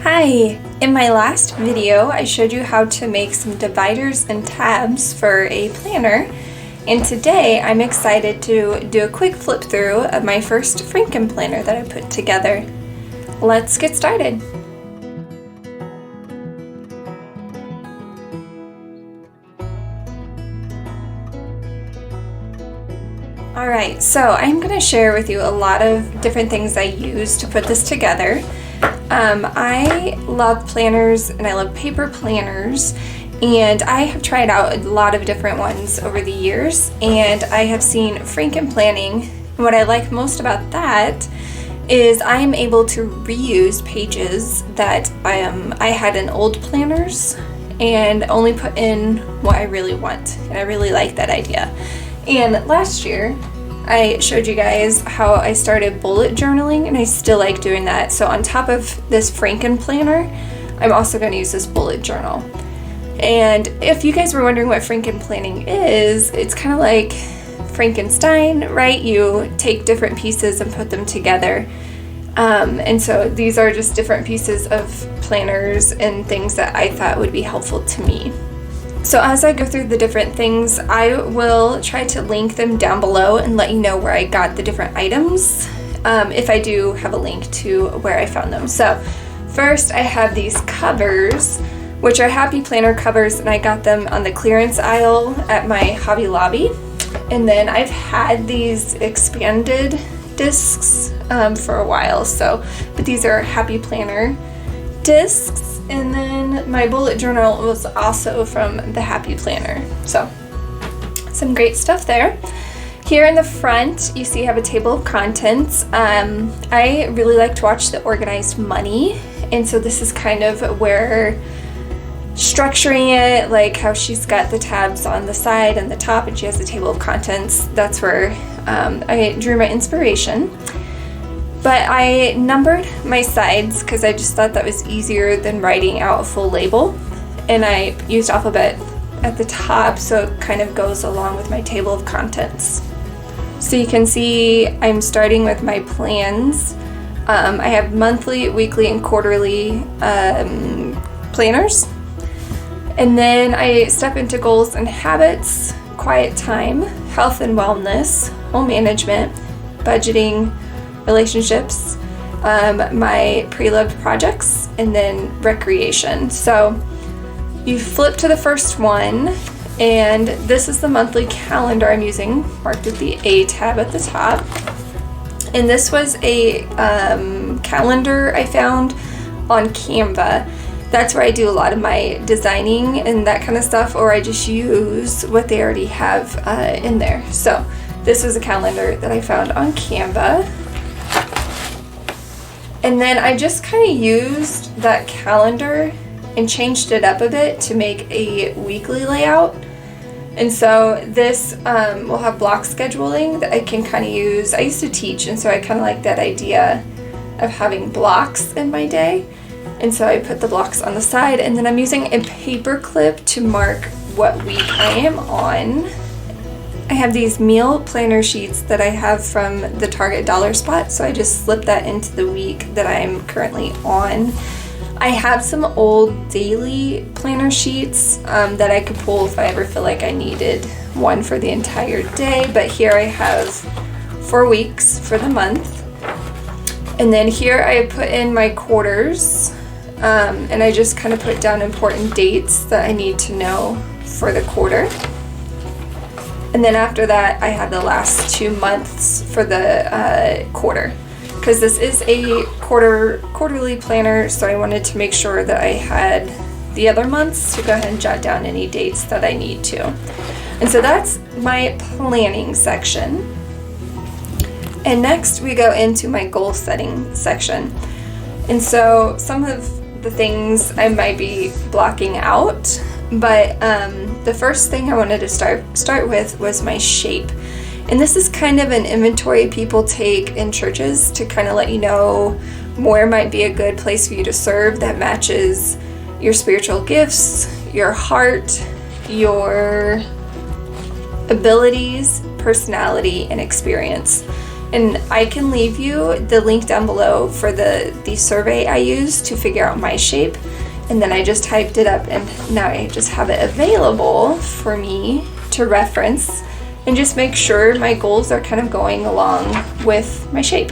Hi! In my last video, I showed you how to make some dividers and tabs for a planner, and today I'm excited to do a quick flip through of my first Franken-Planner that I put together. Let's get started! Alright, so I'm going to share with you a lot of different things I use to put this together. I love planners and I love paper planners, and I have tried out a lot of different ones over the years, and I have seen Franken-Planning, and what I like most about that is I am able to reuse pages that I had in old planners and only put in what I really want, and I really like that idea. And last year I showed you guys how I started bullet journaling, and I still like doing that. So on top of this Franken-Planner, I'm also going to use this bullet journal. And if you guys were wondering what Franken-Planning is, it's kind of like Frankenstein, right? You take different pieces and put them together. And so these are just different pieces of planners and things that I thought would be helpful to me. So as I go through the different things, I will try to link them down below and let you know where I got the different items, if I do have a link to where I found them. So first I have these covers, which are Happy Planner covers, and I got them on the clearance aisle at my Hobby Lobby. And then I've had these expanded discs for a while, but these are Happy Planner discs. And then my bullet journal was also from the Happy Planner. So some great stuff there. Here in the front, you see I have a table of contents. I really like to watch The Organized Money. And so this is kind of where structuring it, like how she's got the tabs on the side and the top, and she has the table of contents. That's where I drew my inspiration. But I numbered my sides because I just thought that was easier than writing out a full label. And I used alphabet at the top so it kind of goes along with my table of contents. So you can see I'm starting with my plans. I have monthly, weekly, and quarterly planners. And then I step into goals and habits, quiet time, health and wellness, home management, budgeting, relationships, my pre-loved projects, and then recreation. So you flip to the first one, and this is the monthly calendar I'm using, marked with the A tab at the top. And this was a calendar I found on Canva. That's where I do a lot of my designing and that kind of stuff, or I just use what they already have in there. So this was a calendar that I found on Canva. And then I just kind of used that calendar and changed it up a bit to make a weekly layout. And so this will have block scheduling that I can kind of use. I used to teach, and so I kind of like that idea of having blocks in my day. And so I put the blocks on the side, and then I'm using a paper clip to mark what week I am on. I have these meal planner sheets that I have from the Target Dollar Spot, so I just slip that into the week that I'm currently on. I have some old daily planner sheets that I could pull if I ever feel like I needed one for the entire day, but here I have 4 weeks for the month. And then here I put in my quarters, and I just kind of put down important dates that I need to know for the quarter. And then after that, I have the last 2 months for the quarter, because this is a quarterly planner, so I wanted to make sure that I had the other months to go ahead and jot down any dates that I need to. And so that's my planning section. And next we go into my goal setting section. And so some of the things I might be blocking out, but the first thing I wanted to start with was my shape. And this is kind of an inventory people take in churches to kind of let you know where might be a good place for you to serve that matches your spiritual gifts, your heart, your abilities, personality, and experience. And I can leave you the link down below for the survey I used to figure out my shape. And then I just typed it up, and now I just have it available for me to reference and just make sure my goals are kind of going along with my shape.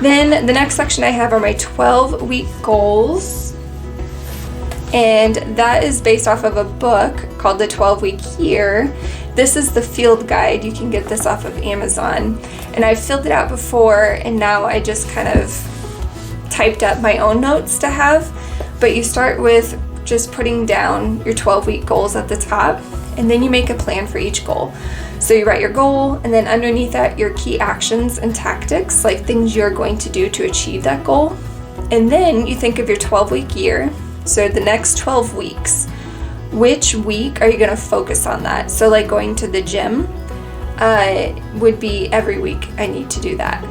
Then the next section I have are my 12-week goals. And that is based off of a book called The 12-Week Year. This is the field guide. You can get this off of Amazon. And I've filled it out before, and now I just kind of typed up my own notes to have. But you start with just putting down your 12-week goals at the top, and then you make a plan for each goal. So you write your goal, and then underneath that, your key actions and tactics, like things you're going to do to achieve that goal. And then you think of your 12-week year, so the next 12 weeks. Which week are you going to focus on that? So like going to the gym would be every week I need to do that.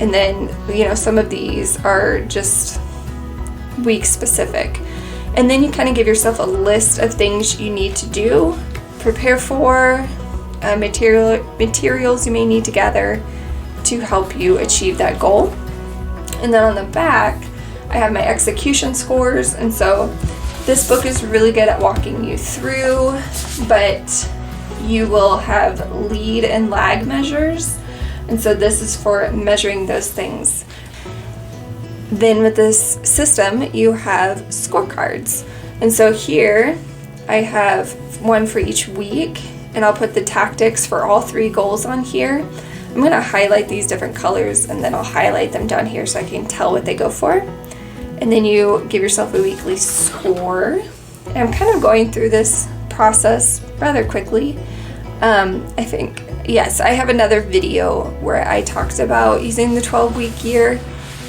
And then, some of these are just week specific. And then you kind of give yourself a list of things you need to do, prepare for, materials you may need to gather to help you achieve that goal. And then on the back, I have my execution scores. And so this book is really good at walking you through, but you will have lead and lag measures. And so this is for measuring those things. Then with this system, you have scorecards. And so here I have one for each week, and I'll put the tactics for all 3 goals on here. I'm going to highlight these different colors, and then I'll highlight them down here so I can tell what they go for. And then you give yourself a weekly score. And I'm kind of going through this process rather quickly. I think, yes, I have another video where I talked about using the 12-week year.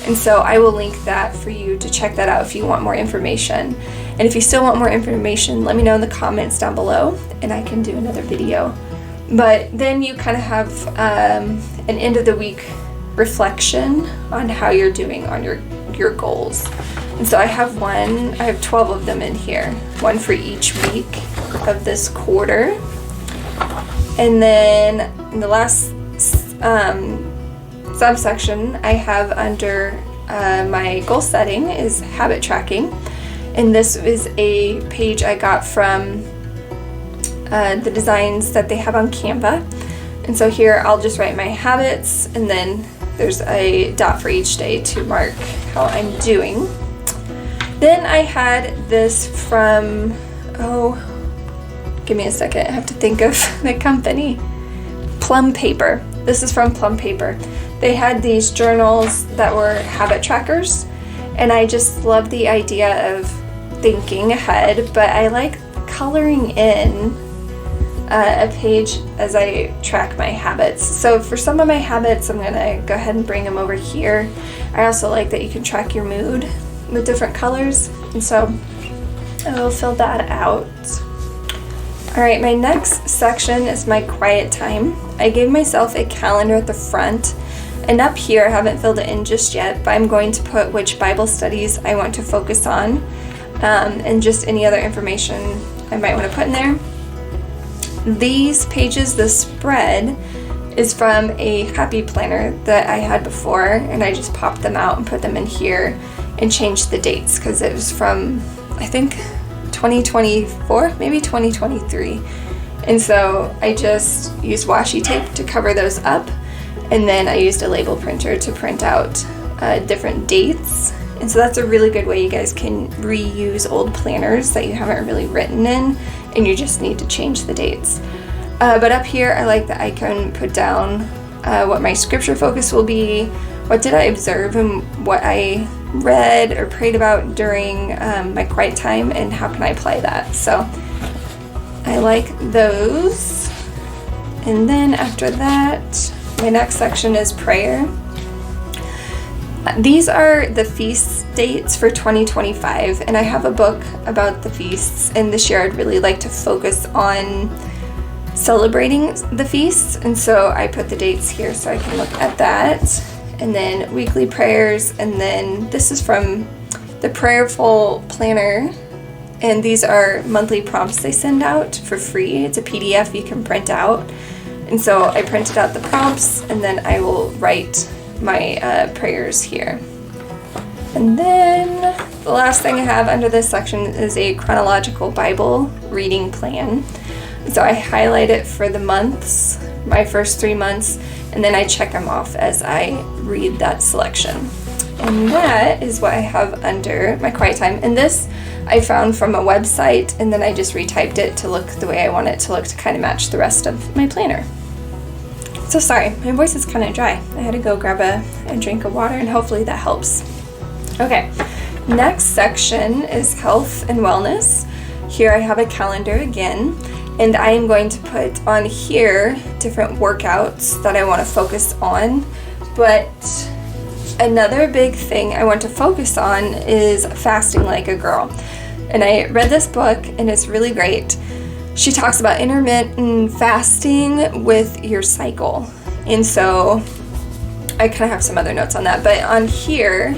And so I will link that for you to check that out if you want more information. And if you still want more information, let me know in the comments down below, and I can do another video. But then you kind of have an end of the week reflection on how you're doing on your goals. And so I have 12 of them in here, one for each week of this quarter. And then in the last subsection I have under my goal setting is habit tracking. And this is a page I got from the designs that they have on Canva. And so here I'll just write my habits, and then there's a dot for each day to mark how I'm doing. Then I had this from, give me a second, I have to think of the company. Plum Paper. This is from Plum Paper. They had these journals that were habit trackers, and I just love the idea of thinking ahead, but I like coloring in a page as I track my habits. So for some of my habits, I'm gonna go ahead and bring them over here. I also like that you can track your mood with different colors, and so I will fill that out. All right, my next section is my quiet time. I gave myself a calendar at the front, and up here, I haven't filled it in just yet, but I'm going to put which Bible studies I want to focus on, and just any other information I might want to put in there. These pages, the spread, is from a happy planner that I had before, and I just popped them out and put them in here and changed the dates because it was from, I think, 2024, maybe 2023. And so I just used washi tape to cover those up, and then I used a label printer to print out different dates. And so that's a really good way you guys can reuse old planners that you haven't really written in, and you just need to change the dates. But up here, I like that I can put down what my scripture focus will be, what did I observe, and what I read or prayed about during my quiet time, and how can I apply that. So I like those. And then after that, my next section is prayer. These are the feast dates for 2025, and I have a book about the feasts, and this year I'd really like to focus on celebrating the feasts, and so I put the dates here so I can look at that. And then weekly prayers, and then this is from the Prayerful Planner, and these are monthly prompts they send out for free. It's a PDF you can print out, And so I printed out the prompts, and then I will write my prayers here. And then the last thing I have under this section is a chronological Bible reading plan. So I highlight it for the months, my first 3 months, and then I check them off as I read that selection. And that is what I have under my quiet time. And this I found from a website, and then I just retyped it to look the way I want it to look to kind of match the rest of my planner. So sorry, my voice is kind of dry. I had to go grab a drink of water, and hopefully that helps. Okay, next section is health and wellness. Here I have a calendar again, and I am going to put on here different workouts that I want to focus on. But another big thing I want to focus on is fasting like a girl. And I read this book, and it's really great. She talks about intermittent fasting with your cycle. And so I kind of have some other notes on that. But on here,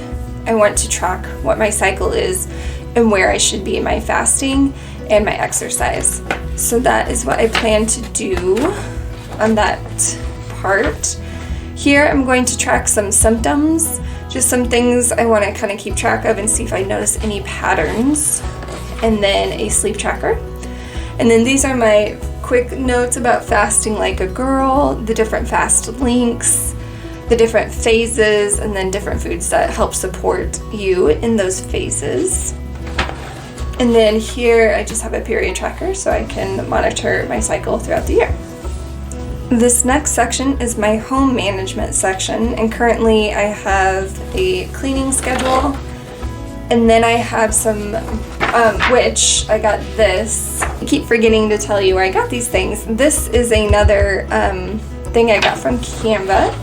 I want to track what my cycle is and where I should be in my fasting and my exercise. So that is what I plan to do on that part. Here I'm going to track some symptoms, just some things I want to kind of keep track of and see if I notice any patterns, and then a sleep tracker. And then these are my quick notes about fasting like a girl, the different fast links, the different phases, and then different foods that help support you in those phases. And then here I just have a period tracker so I can monitor my cycle throughout the year. This next section is my home management section, and currently I have a cleaning schedule, and then I have some, which I got this. I keep forgetting to tell you where I got these things. This is another thing I got from Canva.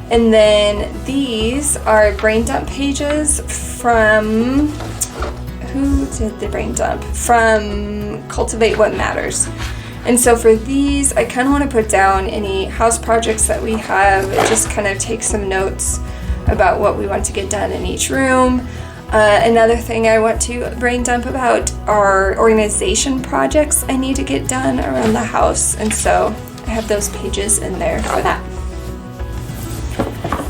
And then these are brain dump pages from, who did the brain dump? From Cultivate What Matters. And so for these, I kind of want to put down any house projects that we have, just kind of take some notes about what we want to get done in each room. Another thing I want to brain dump about are organization projects I need to get done around the house. And so I have those pages in there for that.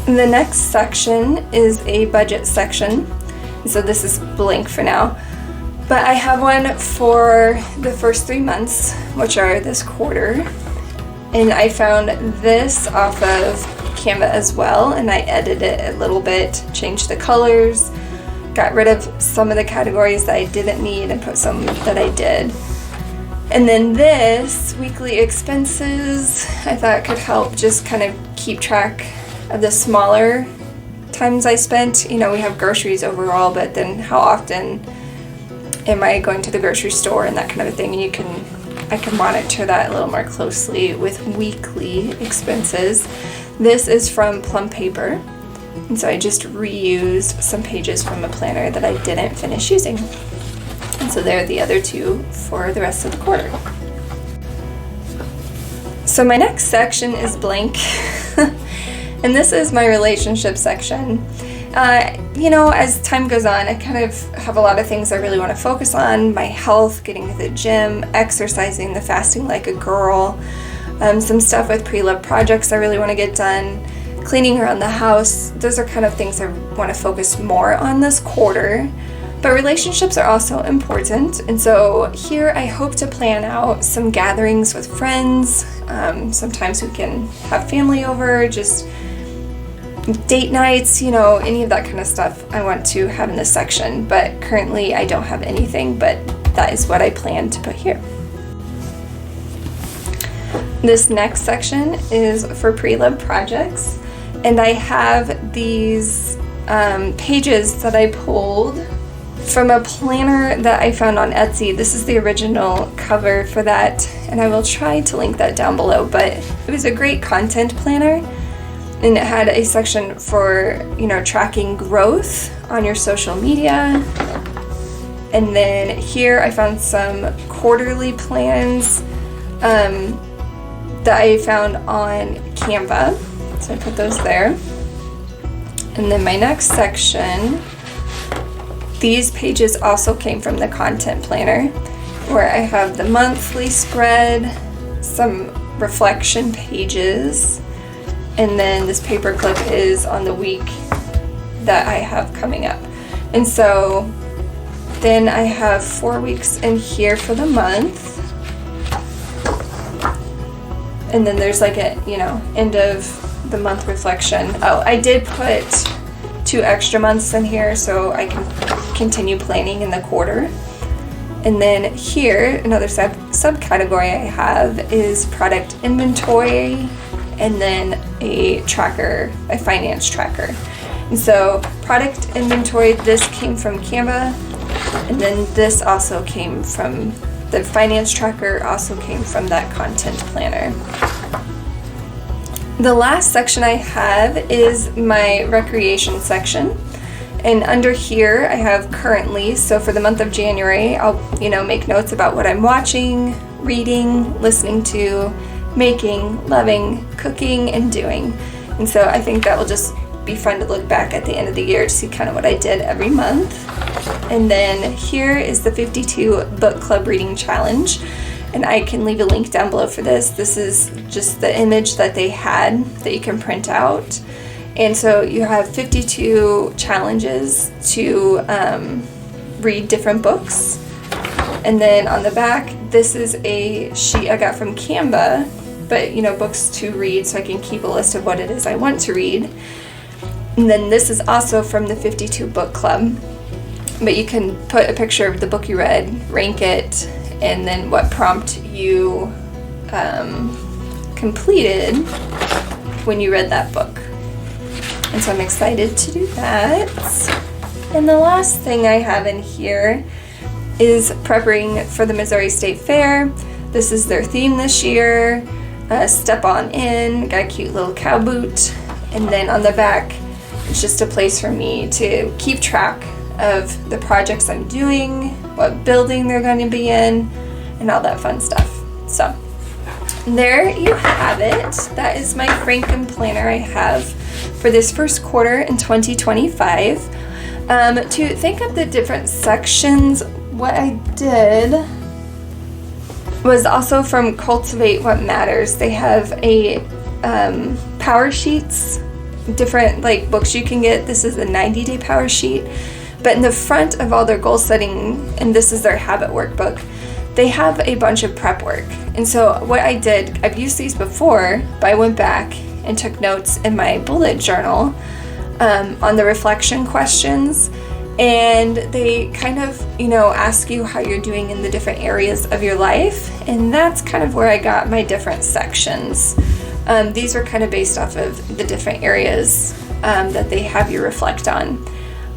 The next section is a budget section. So this is blank for now. But I have one for the first 3 months, which are this quarter. And I found this off of Canva as well, and I edited it a little bit, changed the colors, got rid of some of the categories that I didn't need and put some that I did. And then this, weekly expenses, I thought could help just kind of keep track of the smaller times I spent. You know, we have groceries overall, but then how often am I going to the grocery store and that kind of a thing. And I can monitor that a little more closely with weekly expenses. This is from Plum Paper, and so I just reused some pages from a planner that I didn't finish using. And so there are the other two for the rest of the quarter. So my next section is blank. And this is my relationship section. You know, as time goes on, I kind of have a lot of things I really want to focus on. My health, getting to the gym, exercising, the fasting like a girl, some stuff with pre-love projects I really want to get done, cleaning around the house. Those are kind of things I want to focus more on this quarter. But relationships are also important, and so here I hope to plan out some gatherings with friends. Sometimes we can have family over, just date nights, you know, any of that kind of stuff I want to have in this section. But currently I don't have anything, but that is what I plan to put here. This next section is for pre-love projects, and I have these pages that I pulled from a planner that I found on Etsy. This is the original cover for that, and I will try to link that down below, but it was a great content planner, and it had a section for, you know, tracking growth on your social media. And then here I found some quarterly plans that I found on Canva, so I put those there. And then my next section, these pages also came from the content planner, where I have the monthly spread, some reflection pages, and then this paper clip is on the week that I have coming up. And so then I have 4 weeks in here for the month. And then there's like a, end of the month reflection. Oh, I did put 2 extra months in here so I can continue planning in the quarter. And then here, another subcategory I have is product inventory, and then a tracker, a finance tracker. And so product inventory, this came from Canva, and then this also came from the finance tracker, also came from that content planner. The last section I have is my recreation section. And under here I have currently, so for the month of January, I'll make notes about what I'm watching, reading, listening to, making, loving, cooking, and doing. And so I think that will just be fun to look back at the end of the year to see kind of what I did every month. And then here is the 52 book club reading challenge. And I can leave a link down below for this. This is just the image that they had that you can print out. And so you have 52 challenges to read different books. And then on the back, this is a sheet I got from Canva, but books to read, so I can keep a list of what it is I want to read. And then this is also from the 52 book club, but you can put a picture of the book you read, rank it, and then what prompt you completed when you read that book. And so I'm excited to do that. And the last thing I have in here is prepping for the Missouri State Fair. This is their theme this year. Step on in, got a cute little cow boot. And then on the back, it's just a place for me to keep track of the projects I'm doing, what building they're going to be in, and all that fun stuff. So there you have it. That is my Franken-Planner I have for this first quarter in 2025. To think of the different sections, what I did was also from Cultivate What Matters. They have a power sheets, different books you can get. This is a 90-day power sheet. But in the front of all their goal setting, and this is their habit workbook, they have a bunch of prep work. And so what I did, I've used these before, but I went back and took notes in my bullet journal on the reflection questions. And they kind of, ask you how you're doing in the different areas of your life. And that's kind of where I got my different sections. These were kind of based off of the different areas that they have you reflect on.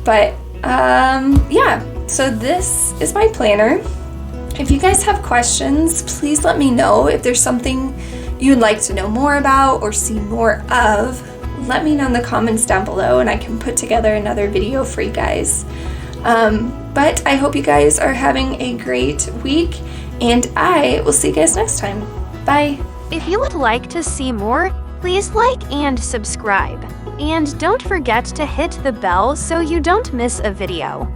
But yeah, so this is my planner. If you guys have questions, please let me know. If there's something you'd like to know more about or see more of, let me know in the comments down below and I can put together another video for you guys. But I hope you guys are having a great week, and I will see you guys next time. Bye. If you would like to see more, please like and subscribe. And don't forget to hit the bell so you don't miss a video.